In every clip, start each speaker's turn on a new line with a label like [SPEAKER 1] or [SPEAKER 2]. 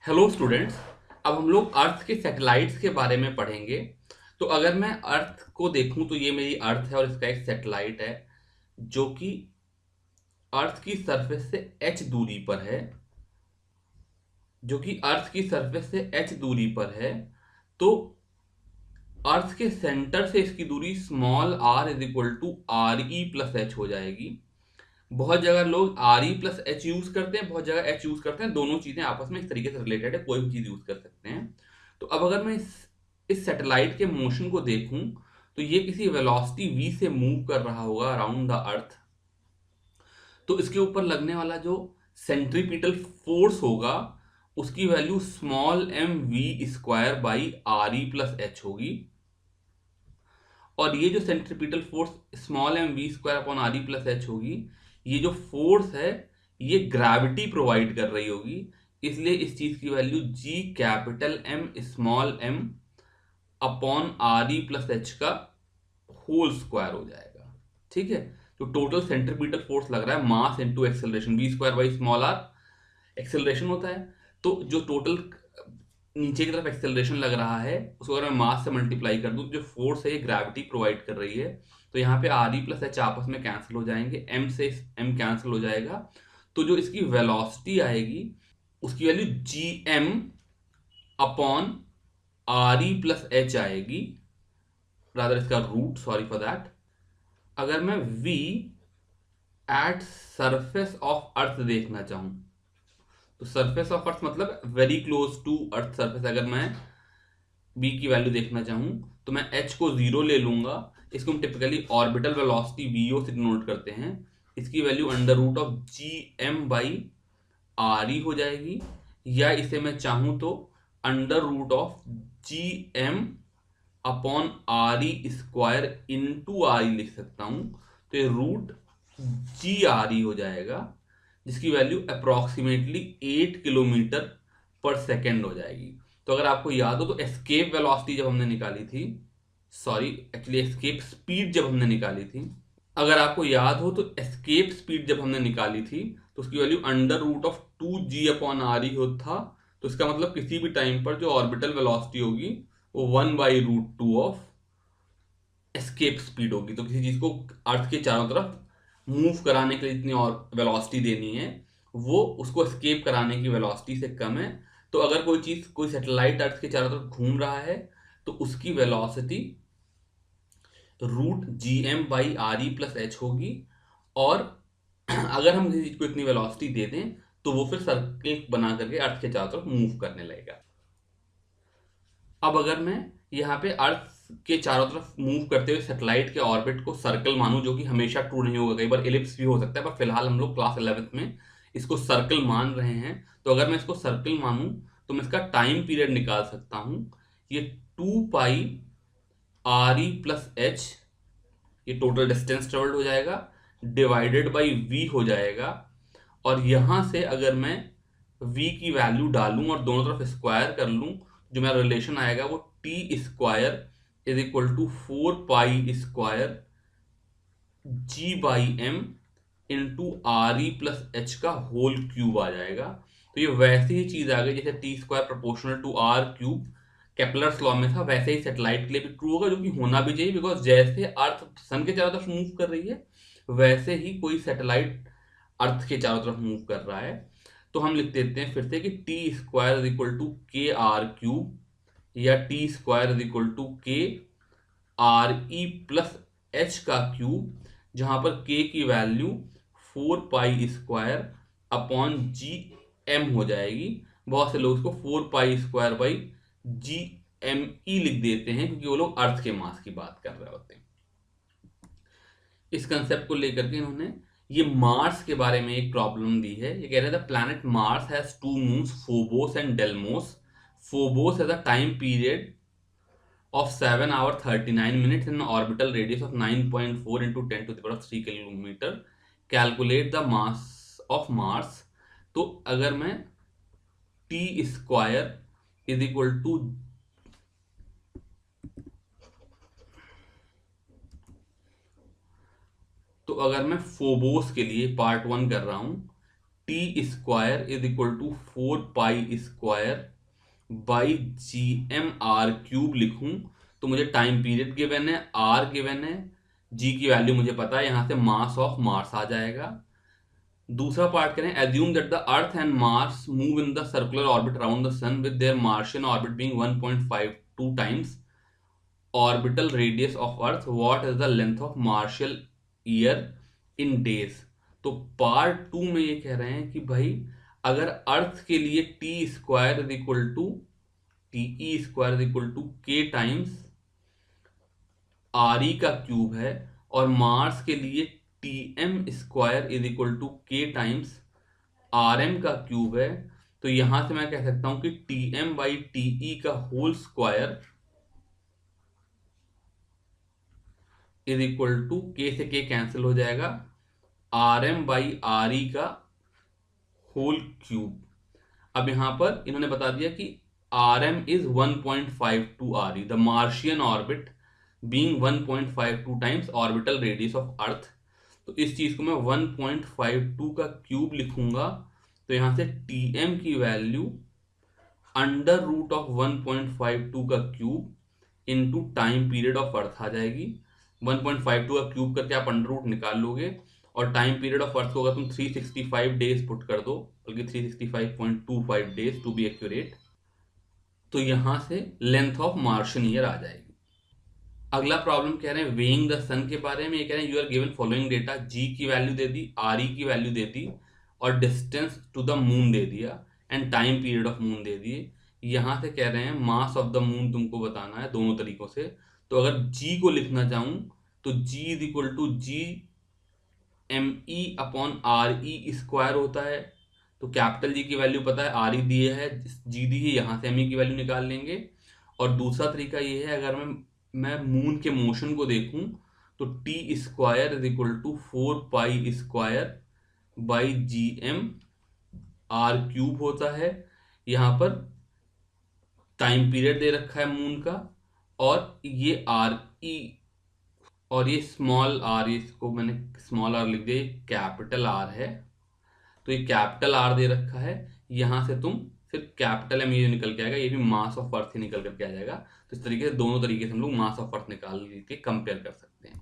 [SPEAKER 1] Hello students. अब हम लोग अर्थ के सैटेलाइट्स के बारे में पढ़ेंगे। तो अगर मैं अर्थ को देखूं तो ये मेरी अर्थ है और इसका एक सैटेलाइट है जो कि अर्थ की सरफेस से h दूरी पर है। तो अर्थ के सेंटर से इसकी दूरी small r is equal to R E plus H हो जाएगी। बहुत जगह लोग R E plus H use करते हैं, बहुत जगह एच यूज करते हैं। दोनों चीजें आपस में इस तरीके से रिलेटेड है, कोई भी चीज यूज कर सकते हैं। तो अब अगर मैं इस सैटेलाइट के मोशन को देखूं तो ये किसी वेलोसिटी v से मूव कर रहा होगा अराउंड द अर्थ। तो इसके ऊपर लगने वाला जो सेंट्रीपिटल फोर्स होगा उसकी value small M V square by R E plus H होगी। और ये जो centripetal force small M V square upon R E plus H होगी, ये जो फोर्स है ये ग्रेविटी प्रोवाइड कर रही होगी। इसलिए इस चीज की value G capital M small M upon R E plus H का होल स्क्वायर हो जाएगा। ठीक है। तो टोटल सेंट्रीपिटल फोर्स लग रहा है mass into acceleration, V square by small R acceleration होता है। तो जो टोटल नीचे की तरफ एक्सेलरेशन लग रहा है उसको अगर मैं मास से मल्टीप्लाई कर दूं तो जो फोर्स है ये ग्रेविटी प्रोवाइड कर रही है। तो यहाँ पे आर ई प्लस एच आपस में कैंसिल हो जाएंगे, एम से एम कैंसिल हो जाएगा। तो जो इसकी वेलोसिटी आएगी उसकी value G M upon R E plus H आएगी, रादर इसका रूट, सॉरी फॉर दैट। अगर मैं v at surface of earth देखना चाहूं तो सरफेस ऑफ अर्थ मतलब very close to earth surface, अगर मैं b की वैल्यू देखना चाहूं तो मैं h को 0 ले लूंगा। इसको हम टिपिकली ऑर्बिटल वेलोसिटी vo से डिनोट करते हैं। इसकी value under root of G M by R E हो जाएगी, या इसे मैं चाहूं तो under root of G M upon R E square into R E लिख सकता हूं। तो ये रूट जी आर ई हो जाएगा, जिसकी वैल्यू अप्रोक्सीमेटली 8 किलोमीटर पर सेकेंड हो जाएगी। तो अगर आपको याद हो तो एस्केप वेलोसिटी जब हमने निकाली थी, सॉरी एक्चुअली एस्केप स्पीड जब हमने निकाली थी, अगर आपको याद हो तो एस्केप स्पीड जब हमने निकाली थी तो उसकी value under root of 2g upon R E होता था। तो इसका मतलब किसी भी टाइम पर जो ऑर्बिटल वेलोसिटी होगी वो 1/√2 ऑफ एस्केप स्पीड होगी। तो किसी चीज को अर्थ के चारों तरफ मूव कराने के लिए जितनी और वेलोसिटी देनी है वो उसको एस्केप कराने की वेलोसिटी से कम है। तो अगर कोई चीज, कोई सैटेलाइट अर्थ के चारों तरफ घूम रहा है तो उसकी velocity root G M by R E plus H होगी। और अगर हम किसी चीज को इतनी वेलोसिटी दे दें तो वो फिर सर्कल बना करके अर्थ के चारों तरफ मूव करने लगेगा। अब अगर मैं यहाँ पे अर्थ के चारों तरफ मूव करते हुए सैटेलाइट के ऑर्बिट को सर्कल मानूं, जो कि हमेशा ट्रू नहीं होगा, कई बार एलिप्स भी हो सकता है, पर फिलहाल हम लोग क्लास 11th में इसको सर्कल मान रहे हैं। तो अगर मैं इसको सर्कल मानूं तो मैं इसका टाइम पीरियड निकाल सकता हूं। ये 2 पाई आर ई प्लस एच, ये टोटल डिस्टेंस ट्रेवल्ड हो जाएगा, डिवाइडेड बाई वी हो जाएगा। और यहां से अगर मैं v की वैल्यू डालूं और दोनों तरफ स्क्वायर कर लूं, जो मेरा रिलेशन आएगा वो T square is equal to 4 pi square G by M into R E plus H का होल क्यूब आ जाएगा। तो ये वैसी ही चीज आ गई जैसे T square proportional to R cube Kepler's law में था, वैसे ही सेटेलाइट के लिए भी ट्रू होगा, जो कि होना भी चाहिए। बिकॉज जैसे अर्थ सन के चारों तरफ मूव कर रही है वैसे ही कोई सैटेलाइट अर्थ के चारों तरफ मूव कर रहा है। तो हम लिख देते हैं फिर से कि T square is equal to K R cube, या T square is equal to K R E plus H का क्यूब, जहां पर के की value 4 pi square upon G M हो जाएगी। बहुत से लोग इसको 4 pi square by G M E लिख देते हैं क्योंकि वो लोग अर्थ के मास की बात कर रहे होते हैं। इस कंसेप्ट को लेकर के इन्होंने ये मार्स के बारे में एक प्रॉब्लम दी है। ये कह रहे थे planet Mars has 2 moons, Phobos and Deimos. Phobos has a time period of 7 hours 39 minutes in an orbital radius of 9.4 into 10 to the power of 3 kilometre. Calculate the mass of Mars. तो अगर मैं T square is equal to तो अगर मैं Phobos के लिए part 1 कर रहा हूं, T square is equal to 4 pi square by G M R cube लिखूं तो मुझे टाइम पीरियड गिवन है, आर गिवन है, जी की वैल्यू मुझे पता है, यहां से मास ऑफ मार्स आ जाएगा। दूसरा पार्ट करें, assume that the earth and Mars move in the circular orbit around the sun with their Martian orbit being 1.52 times orbital radius of earth, what is the length of martial year in days. तो part 2 में ये कह रहे हैं कि भाई अगर earth के लिए T square is equal to T E square is equal to K times R E का क्यूब है और मार्स के लिए T M square is equal to K times R M का क्यूब है, तो यहां से मैं कह सकता हूं कि टी एम बाई टीई का whole square is equal to K से के कैंसिल हो जाएगा, R M by R E का होल क्यूब। अब यहां पर इन्होंने बता दिया कि R M is 1.52 R E, the Martian orbit being 1.52 times orbital radius of earth. तो इस चीज को मैं 1.52 का क्यूब लिखूंगा, तो यहां से टी एम की वैल्यू अंडर रूट ऑफ 1.52 का cube into time period of Earth आ जाएगी। 1.52 का क्यूब करके आप अंडर रूट निकाल लोगे और टाइम पीरियड ऑफ अर्थ को अगर तुम 365 डेज पुट कर दो, बल्कि 365.25 डेज टू बी एक्यूरेट, तो यहां से लेंथ ऑफ मार्शियन ईयर आ जाएगी। अगला प्रॉब्लम कह रहे हैं वेइंग द सन के बारे में। ये कह रहे हैं you are given following data, G की वैल्यू दे दी, आर ई की वैल्यू दे दी और डिस्टेंस टू द मून दे दिया and time period of moon दे दिए। यहां से कह रहे हैं मास ऑफ द मून तुमको बताना है दोनों तरीकों से। तो अगर जी को लिखना चाहूं तो G is equal to G M E upon R E square होता है। तो कैपिटल जी की वैल्यू पता है, आर ई दिए है, जी दी है, यहां से एम ई की वैल्यू निकाल लेंगे। और दूसरा तरीका ये है, अगर मैं मून के मोशन को देखूं तो T square is equal to 4 pi square by G M R cube होता है। यहां पर टाइम पीरियड दे रखा है मून का और ये आर ई और ये स्मॉल आर, इसको मैंने स्मॉल आर लिख दिया, कैपिटल आर है। तो ये कैपिटल आर दे रखा है, यहां से तुम फिर कैपिटल एम ये निकल के आएगा, ये भी मास ऑफ अर्थ ही निकल करके आ जाएगा। तो इस तरीके से दोनों तरीके से हम लोग मास ऑफ अर्थ निकाल के कंपेयर कर सकते हैं।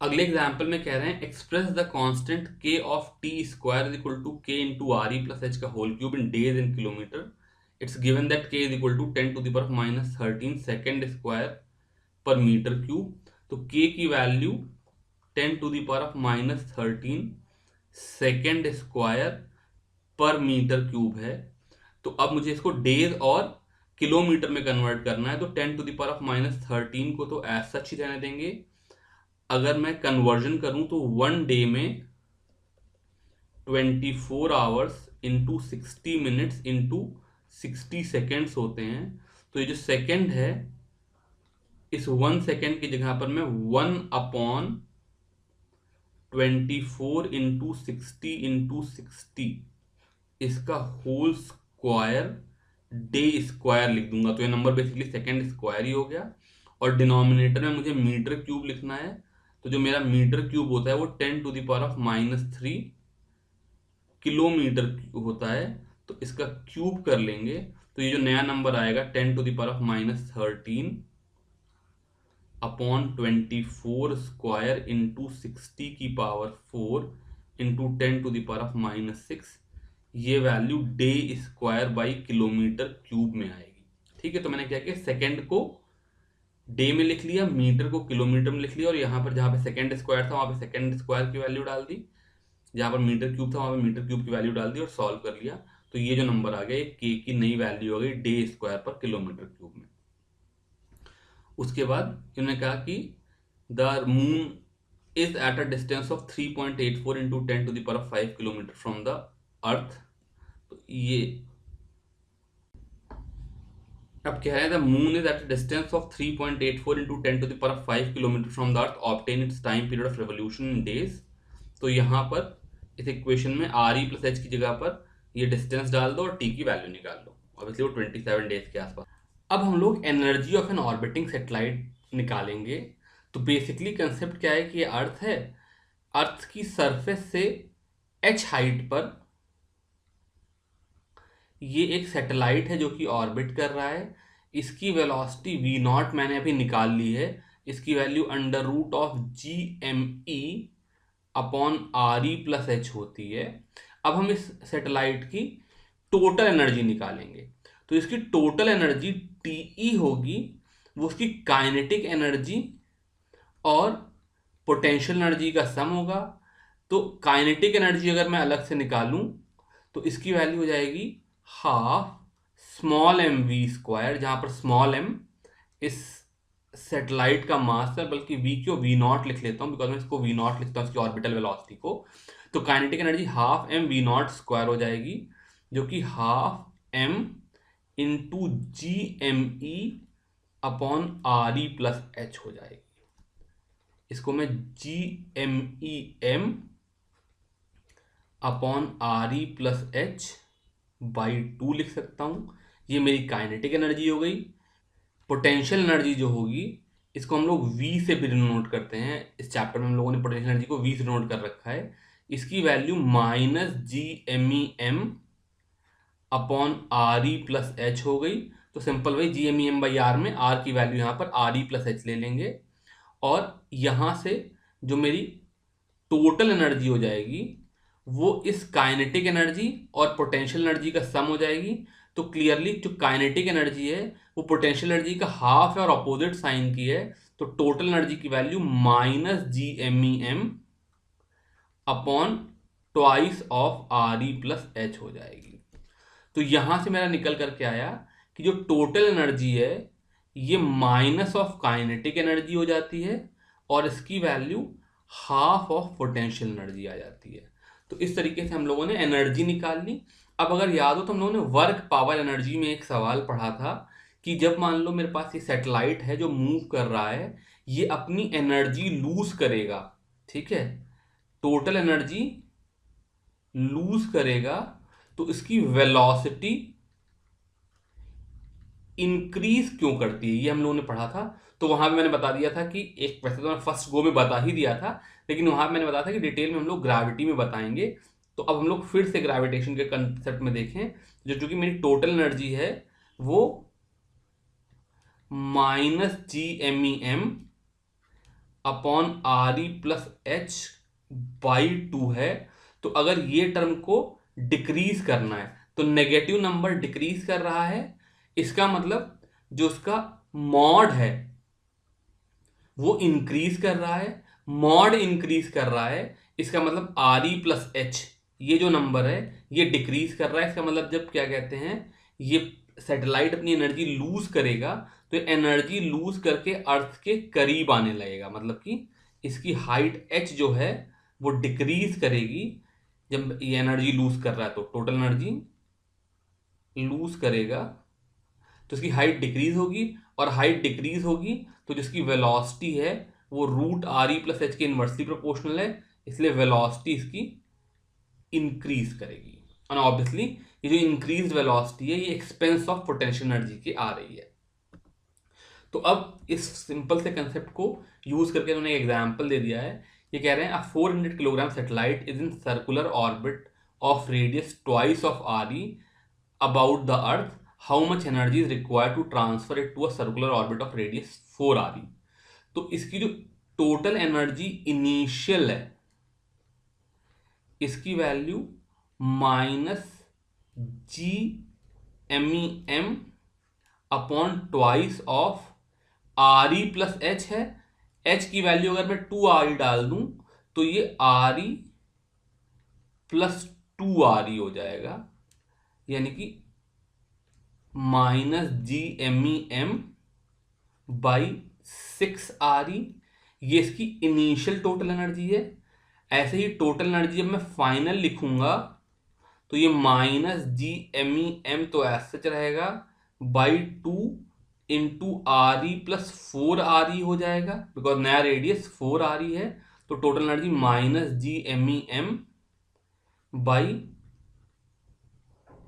[SPEAKER 1] अगले एग्जाम्पल में कह रहे हैं express the constant K of T square is equal to K into R E plus H का whole cube in days in kilometre. It's given that K is equal to 10 to the power minus 13 second square per metre cube. तो K की value 10 to the power minus 13 second square per metre cube है। तो अब मुझे इसको days और kilometre में convert करना है, तो 10 टू द पावर माइनस 13 को तो एज सच ही रहने देंगे। अगर मैं कन्वर्जन करूं तो 1 डे में 24 hours into 60 minutes into 60 seconds होते हैं। तो ये जो सेकेंड है, इस 1 सेकेंड की जगह पर मैं 1 अपॉन 24 इंटू 60 इंटू 60 इसका होल स्क्वायर डे स्क्वायर लिख दूंगा। तो ये नंबर बेसिकली सेकेंड स्क्वायर ही हो गया। और डिनोमिनेटर में मुझे मीटर क्यूब लिखना है, तो जो मेरा मीटर क्यूब होता है वो 10 to the power minus 3 kilometre होता है। तो इसका क्यूब कर लेंगे, तो ये जो नया नंबर आएगा 10 to the power minus 13 upon 24 square into 60 की power 4 into 10 to the power minus 6, ये value day square by kilometre cube में आएगी। ठीक है, तो मैंने क्या किया, सेकेंड को डे में लिख लिया, मीटर को किलोमीटर में लिख लिया, और यहाँ पर जहाँ पे सेकेंड स्क्वायर था वहाँ पे सेकेंड स्क्वायर की वैल्यू डाल दी, जहाँ पर मीटर क्यूब था वहाँ पे मीटर क्यूब की वैल्यू डाल दी और सॉल्व कर लिया। तो ये जो नंबर आ गया, ये के की नई वैल्यू हो गई डे स्क्वायर पर किलोमीटर क्यूब में। उसके बाद इन्होंने कहा कि the moon is at a distance of 3.84 into 10 to the power 5 kilometre from the earth. तो ये अब कह रहे हैं the moon is at a distance of 3.84 into 10 to the power 5 kilometre from the earth, obtain its time period of revolution in days. तो यहाँ पर इस इक्वेशन में आर ई प्लस एच की जगह पर ये डिस्टेंस डाल दो और टी की वैल्यू निकाल लो। ऑब्वियसली वो 27 डेज के आसपास। अब हम लोग energy of an orbiting satellite निकालेंगे। तो बेसिकली कंसेप्ट क्या है कि ये अर्थ है, अर्थ की सरफेस से h हाइट पर ये एक सैटेलाइट है जो कि ऑर्बिट कर रहा है। इसकी वेलोसिटी v नॉट मैंने अभी निकाल ली है। इसकी value under root of G M E upon R E plus H होती है। अब हम इस सैटेलाइट की टोटल एनर्जी निकालेंगे। तो इसकी टोटल एनर्जी टी होगी, वो उसकी काइनेटिक एनर्जी और पोटेंशियल एनर्जी का सम होगा। तो काइनेटिक एनर्जी अगर मैं अलग से निकालूं तो इसकी वैल्यू हो जाएगी half small M V square, जहां पर स्मॉल एम इस सेटेलाइट का मास है, बल्कि वी क्यों वी नॉट लिख लेता हूं, बिकॉज मैं इसको वी नॉट लिखता हूं इसकी ऑर्बिटल वेलोसिटी को। तो kinetic energy half M V not square हो जाएगी, जो कि half M into G M E upon R E plus H हो जाएगी। इसको मैं G M E M upon R E plus H by 2 लिख सकता हूं। ये मेरी काइनेटिक एनर्जी हो गई। पोटेंशियल एनर्जी जो होगी इसको हम लोग V से भी डिनोट करते हैं। इस चैप्टर में हम लोगों ने पोटेंशियल एनर्जी को V से डिनोट कर रखा है। इसकी value minus G M E M upon R E plus H हो गई। तो सिंपल वही G M E M by R में आर की वैल्यू यहाँ पर आर ई प्लस एच ले लेंगे, और यहाँ से जो मेरी टोटल एनर्जी हो जाएगी वो इस काइनेटिक एनर्जी और पोटेंशियल एनर्जी का सम हो जाएगी। तो क्लियरली जो काइनेटिक एनर्जी है वो पोटेंशियल एनर्जी का हाफ है और अपोजिट साइन की है। तो टोटल एनर्जी की value minus G M E M upon twice of R E plus H हो जाएगी। तो यहां से मेरा निकल करके आया कि जो टोटल एनर्जी है ये माइनस ऑफ काइनेटिक एनर्जी हो जाती है, और इसकी value half of potential energy आ जाती है। तो इस तरीके से हम लोगों ने एनर्जी निकाल ली। अब अगर याद हो तो हम लोगों ने वर्क पावर एनर्जी में एक सवाल पढ़ा था कि जब मान लो मेरे पास ये सैटेलाइट है जो मूव कर रहा है, ये अपनी एनर्जी लूज करेगा, ठीक है, टोटल एनर्जी लूज करेगा, तो इसकी वेलोसिटी इंक्रीज क्यों करती है ये हम लोगों ने पढ़ा था। तो वहां भी मैंने बता दिया था कि एक, वैसे तो मैं फर्स्ट गो में बता ही दिया था, लेकिन वहां मैंने बताया था कि डिटेल में हम लोग ग्रेविटी में बताएंगे। तो अब हम लोग फिर से ग्रेविटेशन के कंसेप्ट में देखें। जो कि मेरी टोटल एनर्जी है वो minus G M E M upon R E plus H by 2 है। तो अगर ये टर्म को डिक्रीज करना है तो नेगेटिव नंबर डिक्रीज कर रहा है, इसका मतलब जो उसका मॉड है वो इंक्रीज कर रहा है। मॉड इंक्रीज कर रहा है, इसका मतलब आर ई प्लस एच ये जो नंबर है ये डिक्रीज कर रहा है। इसका मतलब जब क्या कहते हैं ये सैटेलाइट अपनी एनर्जी लूज करेगा तो एनर्जी लूज करके अर्थ के करीब आने लगेगा, मतलब कि इसकी हाइट एच जो है वो डिक्रीज करेगी। जब ये एनर्जी लूज कर रहा है तो टोटल एनर्जी लूज करेगा तो इसकी हाइट डिक्रीज होगी, और हाइट डिक्रीज होगी तो जिसकी वेलोसिटी है वो root R E plus H के इनवर्सली प्रोपोर्शनल है, इसलिए वेलोसिटी इसकी इंक्रीज करेगी। और ऑब्वियसली ये जो इंक्रीज वेलोसिटी है ये एक्सपेंस ऑफ पोटेंशियल एनर्जी की आ रही है। तो अब इस सिंपल से कंसेप्ट को यूज करके उन्होंने एग्जाम्पल दे दिया है। ये कह रहे हैं 400 kilogram satellite is in circular orbit of radius twice of R E about the earth, how much energy is required to transfer it to a circular orbit of radius 4 R E. तो इसकी जो total energy initial है इसकी value minus G M E M upon twice of R E plus H है। H की वैल्यू अगर मैं 2 आर ई डाल दूं तो ये are E plus 2 R E हो जाएगा, यानी कि minus G M E M by 6 R E. ये इसकी इनिशियल टोटल एनर्जी है। ऐसे ही टोटल एनर्जी जब मैं फाइनल लिखूंगा तो ये minus G M E M तो ऐसे रहेगा by 2 into R E plus 4 R E हो जाएगा, बिकॉज नया रेडियस 4 आर ई है। तो total energy minus G M E M by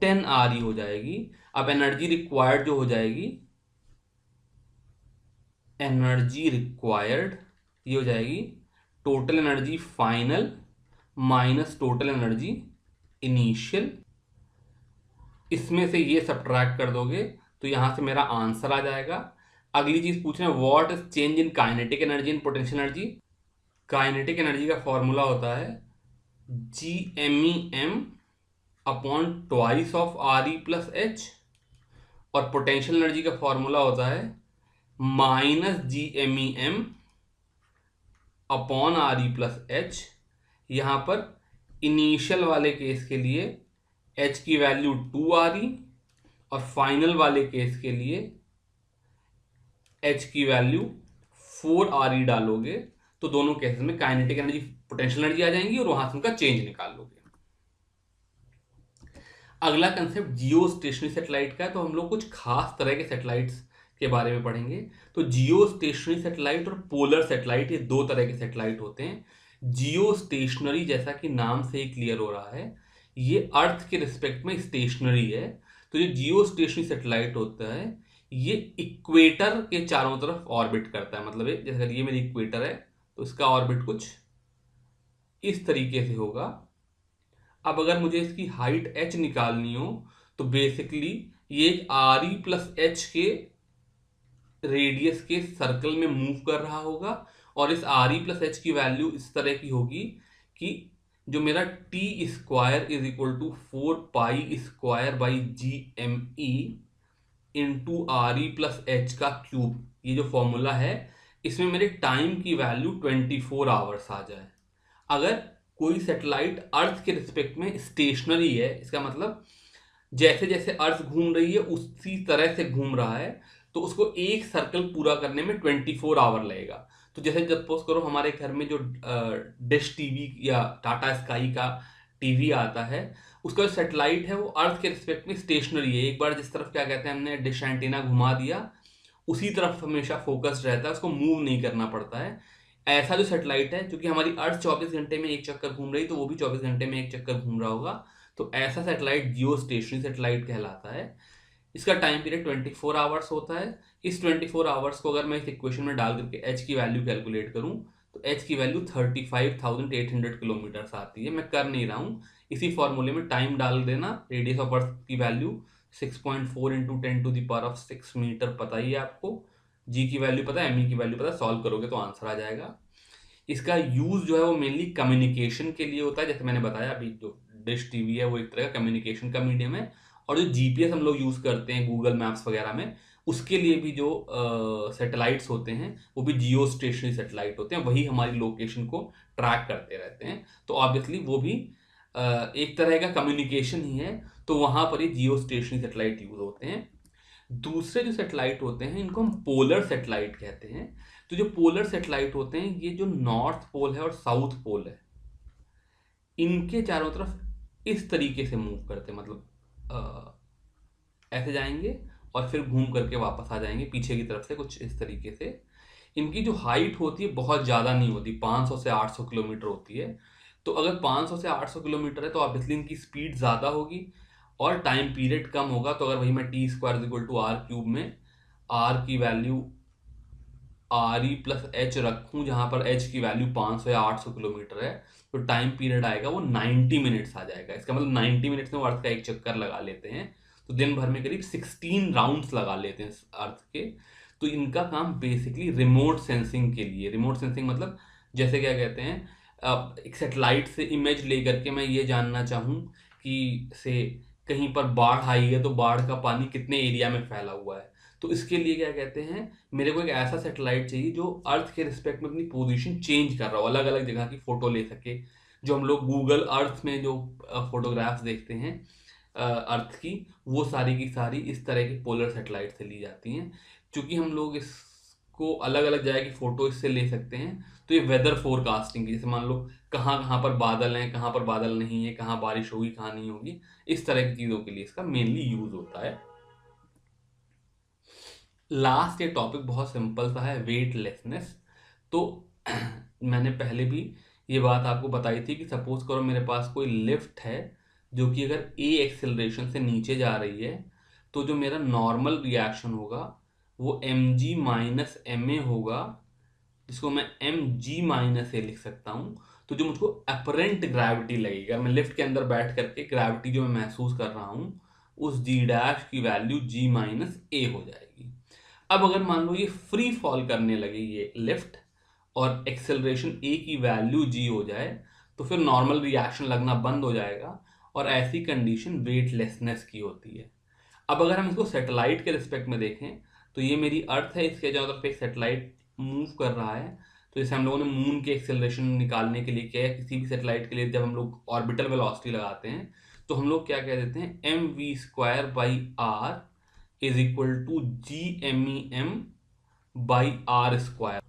[SPEAKER 1] 10 R E हो जाएगी। अब एनर्जी रिक्वायर्ड जो हो जाएगी, एनर्जी रिक्वायर्ड ये हो जाएगी total energy final minus total energy initial, इसमें से ये सब्ट्रैक्ट कर दोगे तो यहां से मेरा आंसर आ जाएगा। अगली चीज पूछ रहे हैं what is change in kinetic energy in potential energy. Kinetic energy का फॉर्मूला होता है GMEM upon twice of RE plus H, और पोटेंशियल एनर्जी का फॉर्मूला होता है minus GMEM upon RE plus H. यहां पर इनिशियल वाले केस के लिए H की वैल्यू 2RE और फाइनल वाले केस के लिए H की वैल्यू 4RE डालोगे तो दोनों केसेस में काइनेटिक एनर्जी पोटेंशियल एनर्जी आ जाएंगी और वहां से उनका चेंज निकाल लोगे। अगला कंसेप्ट जियो स्टेशनरी सेटेलाइट का है, तो हम लोग कुछ खास तरह के सेटेलाइट्स के बारे में पढ़ेंगे। तो जियो स्टेशनरी सेटेलाइट और पोलर सेटेलाइट, ये दो तरह के सेटेलाइट होते हैं। जियो स्टेशनरी जैसा कि नाम से ही क्लियर हो रहा है, ये अर्थ के रिस्पेक्ट में स्टेशनरी है। तो जो जियो स्टेशनरी सेटेलाइट होता है ये इक्वेटर के चारों तरफ ऑर्बिट करता है। मतलब जैसे ये मेरी इक्वेटर है तो इसका ऑर्बिट कुछ इस तरीके से होगा। अब अगर मुझे इसकी हाइट h निकालनी हो तो बेसिकली ये एक RE प्लस एच के रेडियस के सर्कल में मूव कर रहा होगा, और इस RE प्लस एच की वैल्यू इस तरह की होगी कि जो मेरा T square is equal to 4 pi by GME into RE plus H का क्यूब, ये जो फॉर्मूला है इसमें मेरे टाइम की वैल्यू 24 आवर्स आ जाए। अगर कोई सैटेलाइट अर्थ के रिस्पेक्ट में स्टेशनरी है, इसका मतलब जैसे जैसे अर्थ घूम रही है उसी तरह से घूम रहा है, तो उसको एक सर्कल पूरा करने में 24 आवर लगेगा। तो जैसे सपोज करो हमारे घर में जो डिश टीवी या टाटा स्काई का टीवी आता है, उसका जो सैटेलाइट है वो अर्थ के रिस्पेक्ट में स्टेशनरी है। एक बार जिस तरफ क्या कहते हैं हमने डिश एंटीना घुमा दिया, उसी तरफ हमेशा फोकस्ड रहता है, उसको मूव नहीं करना पड़ता है। ऐसा जो सैटेलाइट है, क्योंकि हमारी अर्थ 24 घंटे में एक चक्कर घूम रही, तो वो भी 24 घंटे में एक चक्कर घूम रहा होगा, तो ऐसा सैटेलाइट जियो स्टेशनरी सैटेलाइट कहलाता है। इसका टाइम पीरियड 24 आवर्स होता है। इस 24 आवर्स को अगर मैं इस इक्वेशन में डाल करके एच की वैल्यू कैलकुलेट करूं तो एच की वैल्यू 35,800 किलोमीटर आती है। मैं कर नहीं रहा हूं, इसी फॉर्मूले में टाइम डाल देना, रेडियस ऑफ अर्थ की वैल्यू 6.4 इंटू 10⁶ मीटर पता ही है आपको, जी की वैल्यू पता है, एम की वैल्यू पता है, सॉल्व करोगे तो आंसर आ जाएगा। इसका यूज जो है वो मेनली कम्युनिकेशन के लिए होता है। जैसे मैंने बताया अभी जो डिश टीवी है वो एक तरह का कम्युनिकेशन का मीडियम है, और जो जीपीएस हम लोग यूज करते हैं गूगल मैप्स वगैरह में, उसके लिए भी जो सैटेलाइट्स होते हैं वो भी जियो स्टेशनरी सैटेलाइट होते हैं, वही हमारी लोकेशन को ट्रैक करते रहते हैं। तो ऑब्वियसली वो भी एक तरह का कम्युनिकेशन ही है, तो वहां पर ही जियो स्टेशनरी सैटेलाइट यूज होते हैं। दूसरे जो सैटेलाइट होते हैं इनको हम पोलर सैटेलाइट कहते हैं। तो जो पोलर सैटेलाइट होते हैं ये जो नॉर्थ पोल है और साउथ पोल है, इनके चारों तरफ इस तरीके से मूव करते हैं। मतलब ऐसे जाएंगे और फिर घूम करके वापस आ जाएंगे पीछे की तरफ से, कुछ इस तरीके से। इनकी जो हाइट होती है बहुत ज़्यादा नहीं होती, 500 से 800 किलोमीटर होती है। तो अगर 500 से 800 किलोमीटर है तो ऑब्वियसली इनकी स्पीड ज़्यादा होगी और टाइम पीरियड कम होगा। तो अगर वही मैं T square equal to R cube में आर की वैल्यू RE प्लस एच रखूँ, जहाँ पर एच की वैल्यू 500 या 800 किलोमीटर है, तो टाइम पीरियड आएगा वो 90 मिनट्स आ जाएगा। इसका मतलब 90 मिनट्स में वो अर्थ का एक चक्कर लगा लेते हैं, तो दिन भर में करीब 16 राउंड्स लगा लेते हैं अर्थ के। तो इनका काम बेसिकली रिमोट सेंसिंग के लिए। रिमोट सेंसिंग मतलब जैसे क्या कहते हैं, एक सेटेलाइट से इमेज ले करके मैं ये जानना चाहूँ कि से कहीं पर बाढ़ आई है तो बाढ़ का पानी कितने एरिया में फैला हुआ है, तो इसके लिए क्या कहते हैं, मेरे को एक ऐसा सैटेलाइट चाहिए जो अर्थ के रिस्पेक्ट में अपनी पोजीशन चेंज कर रहा हो, अलग अलग जगह की फोटो ले सके। जो हम लोग गूगल अर्थ में जो फोटोग्राफ्स देखते हैं अर्थ की, वो सारी की सारी इस तरह की पोलर सैटेलाइट से ली जाती हैं। क्योंकि हम लोग इसको अलग अलग जगह की फोटो इससे ले सकते हैं, तो ये वेदर फोरकास्टिंग की, जैसे मान लो कहाँ कहाँ पर बादल हैं, कहाँ पर बादल नहीं है, कहाँ बारिश होगी कहाँ नहीं होगी, इस तरह की चीज़ों के लिए इसका मेनली यूज होता है। लास्ट ये टॉपिक बहुत सिंपल सा है, वेटलेसनेस। तो मैंने पहले भी ये बात आपको बताई थी कि सपोज करो मेरे पास कोई लिफ्ट है जो कि अगर ए एक्सेलरेशन से नीचे जा रही है, तो जो मेरा नॉर्मल रिएक्शन होगा वो mg माइनस ma होगा, जिसको मैं mg माइनस ए लिख सकता हूँ। तो जो मुझको अपरेंट ग्रेविटी लगेगी, अगर मैं लिफ्ट के अंदर बैठ करके ग्रेविटी जो मैं महसूस कर रहा हूँ, उस जी डैश की वैल्यू जी माइनस ए हो जाएगी। अब अगर मान लो ये फ्री फॉल करने लगे ये लिफ्ट और एक्सेलरेशन ए की वैल्यू जी हो जाए, तो फिर नॉर्मल रिएक्शन लगना बंद हो जाएगा और ऐसी कंडीशन वेटलेसनेस की होती है। अब अगर हम इसको सैटेलाइट के रिस्पेक्ट में देखें, तो ये मेरी अर्थ है, इसके चारों तरफ एक सैटेलाइट मूव कर रहा है। तो जैसे हम लोगों ने मून के एक्सेलरेशन निकालने के लिए किया है, किसी भी सैटेलाइट के लिए जब हम लोग ऑर्बिटल वेलोसिटी लगाते हैं, तो हम लोग क्या कह देते हैं, M V square by R is equal to G M E M by R square.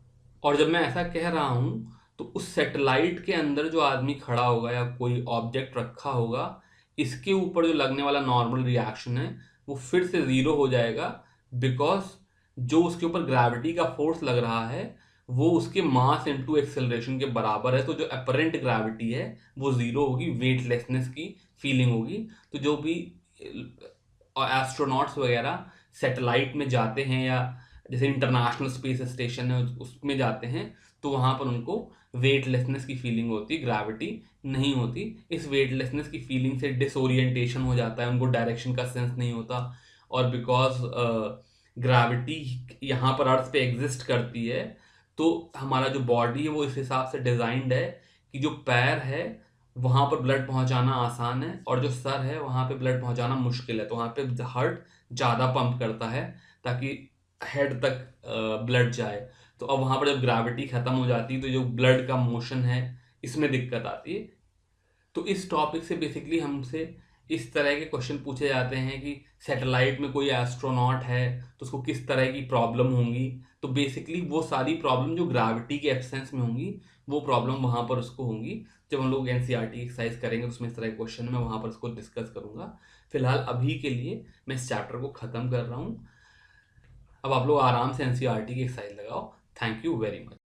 [SPEAKER 1] और जब मैं ऐसा कह रहा हूं, तो उस सैटेलाइट के अंदर जो आदमी खड़ा होगा या कोई ऑब्जेक्ट रखा होगा, इसके ऊपर जो लगने वाला नॉर्मल रिएक्शन है वो फिर से जीरो हो जाएगा, बिकॉज जो उसके ऊपर ग्रेविटी का फोर्स लग रहा है वो उसके मास इनटू एक्सेलरेशन के बराबर है। तो जो अपरेंट ग्रेविटी है वो जीरो होगी, वेटलेसनेस की फीलिंग होगी। तो जो भी एस्ट्रोनॉट्स वगैरह सैटेलाइट में जाते हैं या जैसे इंटरनेशनल स्पेस स्टेशन है उसमें जाते हैं, तो वहां पर उनको वेटलेसनेस की फीलिंग होती, ग्रेविटी नहीं होती। इस वेटलेसनेस की फीलिंग से डिसोरिएंटेशन हो जाता है, उनको डायरेक्शन का सेंस नहीं होता। और बिकॉज ग्रेविटी यहाँ पर अर्थ पे एग्जिस्ट करती है, तो हमारा जो बॉडी है वो इस हिसाब से डिजाइंड है कि जो पैर है वहां पर ब्लड पहुंचाना आसान है और जो सर है वहां पे ब्लड पहुंचाना मुश्किल है। तो वहां पे हार्ट ज्यादा पंप करता है ताकि हेड तक ब्लड जाए। तो अब वहां पर जब ग्रेविटी खत्म हो जाती है तो जो ब्लड का मोशन है इसमें दिक्कत आती है। तो इस टॉपिक से बेसिकली हमसे इस तरह के क्वेश्चन पूछे जाते हैं कि सैटेलाइट में कोई एस्ट्रोनॉट है तो उसको किस तरह की प्रॉब्लम होंगी। तो बेसिकली वो सारी प्रॉब्लम जो ग्रेविटी के एब्सेंस में होंगी वो प्रॉब्लम वहां पर उसको होंगी। जब हम लोग एनसीईआरटी एक्सरसाइज करेंगे उसमें इस तरह के क्वेश्चन मैं वहां पर उसको डिस्कस करूंगा। फिलहाल अभी के लिए मैं इस चैप्टर को खत्म कर रहा हूँ। अब आप लोग आराम से एनसीईआरटी की एक्सरसाइज लगाओ। Thank you very much.